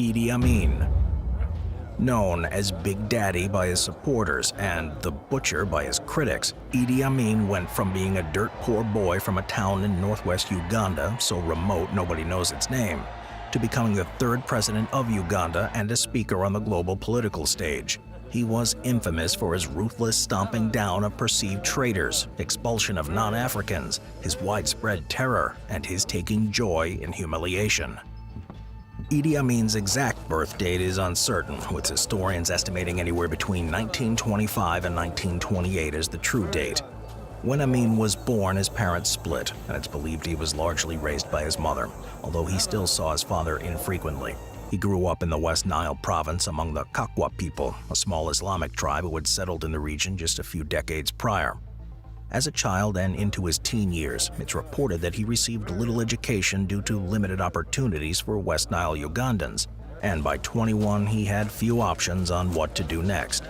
Idi Amin. Known as Big Daddy by his supporters and the Butcher by his critics, Idi Amin went from being a dirt-poor boy from a town in northwest Uganda, so remote nobody knows its name, to becoming the third president of Uganda and a speaker on the global political stage. He was infamous for his ruthless stomping down of perceived traitors, expulsion of non-Africans, his widespread terror, and his taking joy in humiliation. Idi Amin's exact birth date is uncertain, with historians estimating anywhere between 1925 and 1928 as the true date. When Amin was born, his parents split, and it's believed he was largely raised by his mother, although he still saw his father infrequently. He grew up in the West Nile province among the Kakwa people, a small Islamic tribe who had settled in the region just a few decades prior. As a child and into his teen years, it's reported that he received little education due to limited opportunities for West Nile Ugandans, and by 21 he had few options on what to do next.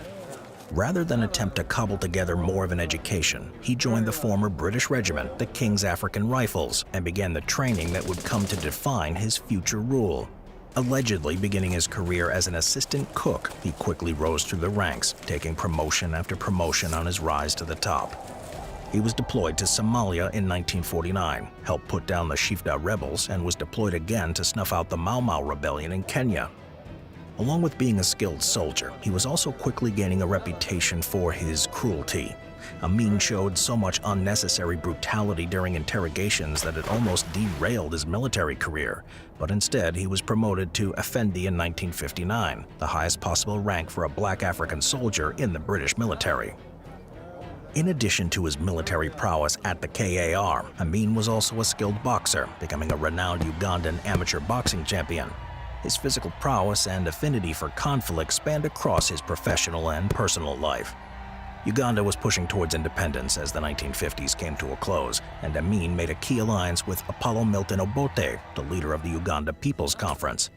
Rather than attempt to cobble together more of an education, he joined the former British regiment, the King's African Rifles, and began the training that would come to define his future rule. Allegedly beginning his career as an assistant cook, he quickly rose through the ranks, taking promotion after promotion on his rise to the top. He was deployed to Somalia in 1949, helped put down the Shifta rebels, and was deployed again to snuff out the Mau Mau rebellion in Kenya. Along with being a skilled soldier, he was also quickly gaining a reputation for his cruelty. Amin showed so much unnecessary brutality during interrogations that it almost derailed his military career, but instead he was promoted to Effendi in 1959, the highest possible rank for a black African soldier in the British military. In addition to his military prowess at the KAR, Amin was also a skilled boxer, becoming a renowned Ugandan amateur boxing champion. His physical prowess and affinity for conflict spanned across his professional and personal life. Uganda was pushing towards independence as the 1950s came to a close, and Amin made a key alliance with Apollo Milton Obote, the leader of the Uganda People's Conference.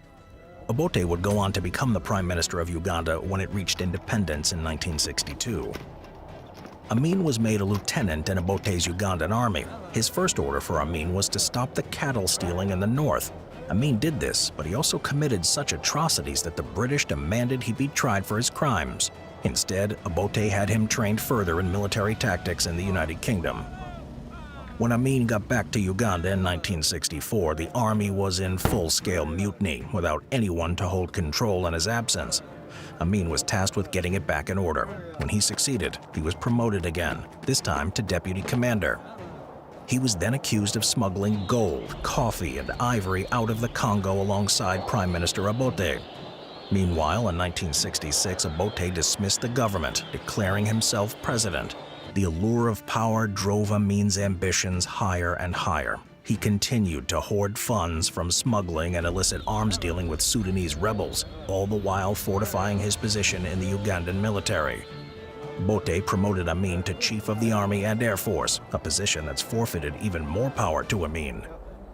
Obote would go on to become the Prime Minister of Uganda when it reached independence in 1962. Amin was made a lieutenant in Obote's Ugandan army. His first order for Amin was to stop the cattle stealing in the north. Amin did this, but he also committed such atrocities that the British demanded he be tried for his crimes. Instead, Obote had him trained further in military tactics in the United Kingdom. When Amin got back to Uganda in 1964, the army was in full-scale mutiny, without anyone to hold control in his absence. Amin was tasked with getting it back in order. When he succeeded, he was promoted again, this time to deputy commander. He was then accused of smuggling gold, coffee, and ivory out of the Congo alongside Prime Minister Obote. Meanwhile, in 1966, Obote dismissed the government, declaring himself president. The allure of power drove Amin's ambitions higher and higher. He continued to hoard funds from smuggling and illicit arms dealing with Sudanese rebels, all the while fortifying his position in the Ugandan military. Obote promoted Amin to Chief of the Army and Air Force, a position that's forfeited even more power to Amin.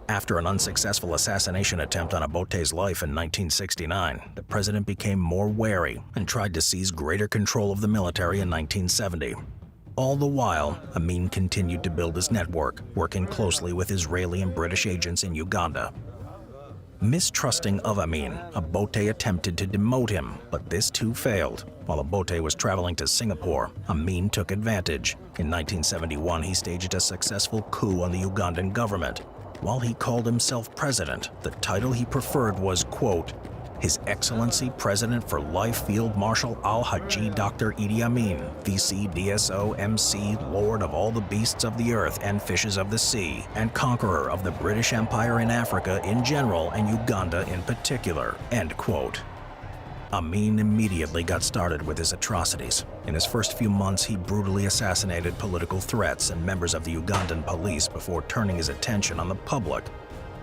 After an unsuccessful assassination attempt on Obote's life in 1969, the president became more wary and tried to seize greater control of the military in 1970. All the while, Amin continued to build his network, working closely with Israeli and British agents in Uganda. Mistrusting of Amin, Obote attempted to demote him, but this too failed. While Obote was traveling to Singapore, Amin took advantage. In 1971, he staged a successful coup on the Ugandan government. While he called himself president, the title he preferred was, quote, His Excellency President for Life Field Marshal Al-Haji Dr. Idi Amin, VC DSO MC, Lord of all the beasts of the earth and fishes of the sea, and conqueror of the British Empire in Africa in general and Uganda in particular, end quote. Amin immediately got started with his atrocities. In his first few months, he brutally assassinated political threats and members of the Ugandan police before turning his attention on the public.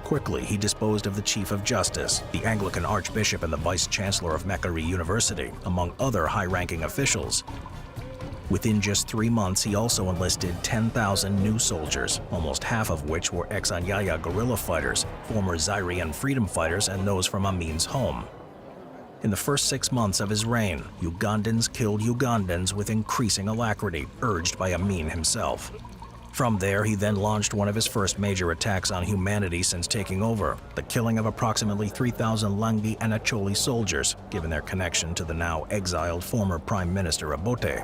Quickly, he disposed of the Chief of Justice, the Anglican Archbishop and the Vice-Chancellor of Mekari University, among other high-ranking officials. Within just 3 months, he also enlisted 10,000 new soldiers, almost half of which were ex-Anyanya guerrilla fighters, former Zairean freedom fighters, and those from Amin's home. In the first 6 months of his reign, Ugandans killed Ugandans with increasing alacrity, urged by Amin himself. From there, he then launched one of his first major attacks on humanity since taking over, the killing of approximately 3,000 Langi and Acholi soldiers, given their connection to the now exiled former Prime Minister Obote.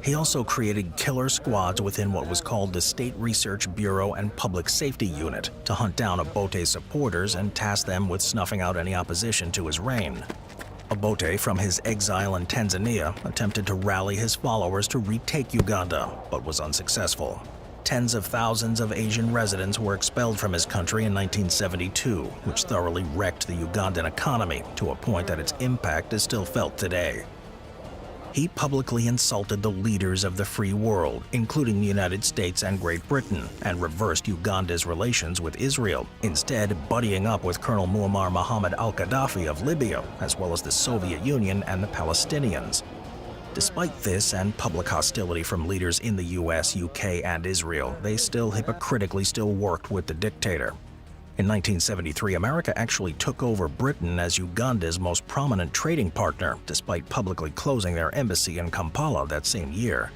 He also created killer squads within what was called the State Research Bureau and Public Safety Unit to hunt down Obote's supporters and task them with snuffing out any opposition to his reign. Obote, from his exile in Tanzania, attempted to rally his followers to retake Uganda, but was unsuccessful. Tens of thousands of Asian residents were expelled from his country in 1972, which thoroughly wrecked the Ugandan economy to a point that its impact is still felt today. He publicly insulted the leaders of the free world, including the United States and Great Britain, and reversed Uganda's relations with Israel, instead buddying up with Colonel Muammar Mohammed al-Gaddafi of Libya, as well as the Soviet Union and the Palestinians. Despite this and public hostility from leaders in the US, UK, and Israel, they still hypocritically worked with the dictator. In 1973, America actually took over Britain as Uganda's most prominent trading partner, despite publicly closing their embassy in Kampala that same year.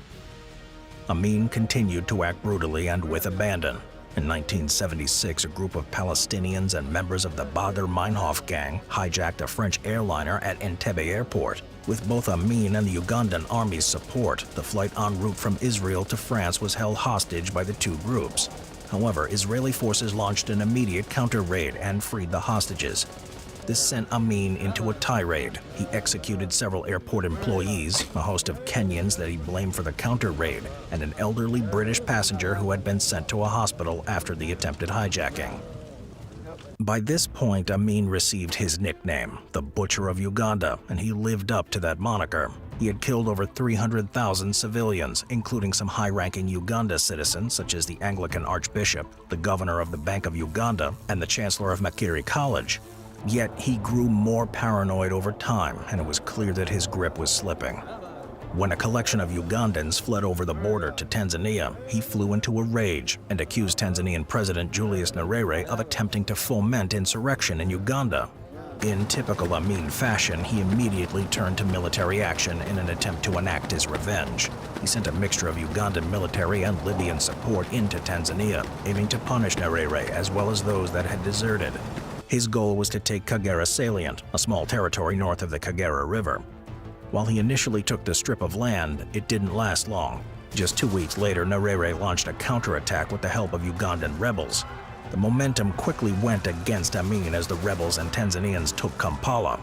Amin continued to act brutally and with abandon. In 1976, a group of Palestinians and members of the Badr Meinhof gang hijacked a French airliner at Entebbe Airport. With both Amin and the Ugandan army's support, the flight en route from Israel to France was held hostage by the two groups. However, Israeli forces launched an immediate counter-raid and freed the hostages. This sent Amin into a tirade. He executed several airport employees, a host of Kenyans that he blamed for the counter-raid, and an elderly British passenger who had been sent to a hospital after the attempted hijacking. By this point, Amin received his nickname, the Butcher of Uganda, and he lived up to that moniker. He had killed over 300,000 civilians, including some high-ranking Uganda citizens such as the Anglican Archbishop, the governor of the Bank of Uganda, and the chancellor of Makerere College. Yet he grew more paranoid over time, and it was clear that his grip was slipping. When a collection of Ugandans fled over the border to Tanzania, he flew into a rage and accused Tanzanian President Julius Nyerere of attempting to foment insurrection in Uganda. In typical Amin fashion, he immediately turned to military action in an attempt to enact his revenge. He sent a mixture of Ugandan military and Libyan support into Tanzania, aiming to punish Nyerere as well as those that had deserted. His goal was to take Kagera Salient, a small territory north of the Kagera River. While he initially took the strip of land, it didn't last long. Just 2 weeks later, Nyerere launched a counterattack with the help of Ugandan rebels. The momentum quickly went against Amin as the rebels and Tanzanians took Kampala.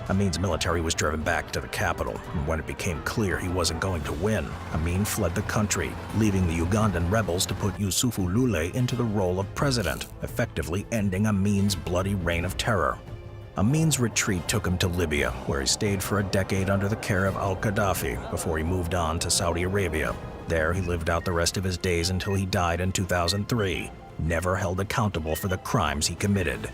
Amin's military was driven back to the capital, and when it became clear he wasn't going to win, Amin fled the country, leaving the Ugandan rebels to put Yusufu Lule into the role of president, effectively ending Amin's bloody reign of terror. Amin's retreat took him to Libya, where he stayed for a decade under the care of al-Gaddafi before he moved on to Saudi Arabia. There, he lived out the rest of his days until he died in 2003, never held accountable for the crimes he committed.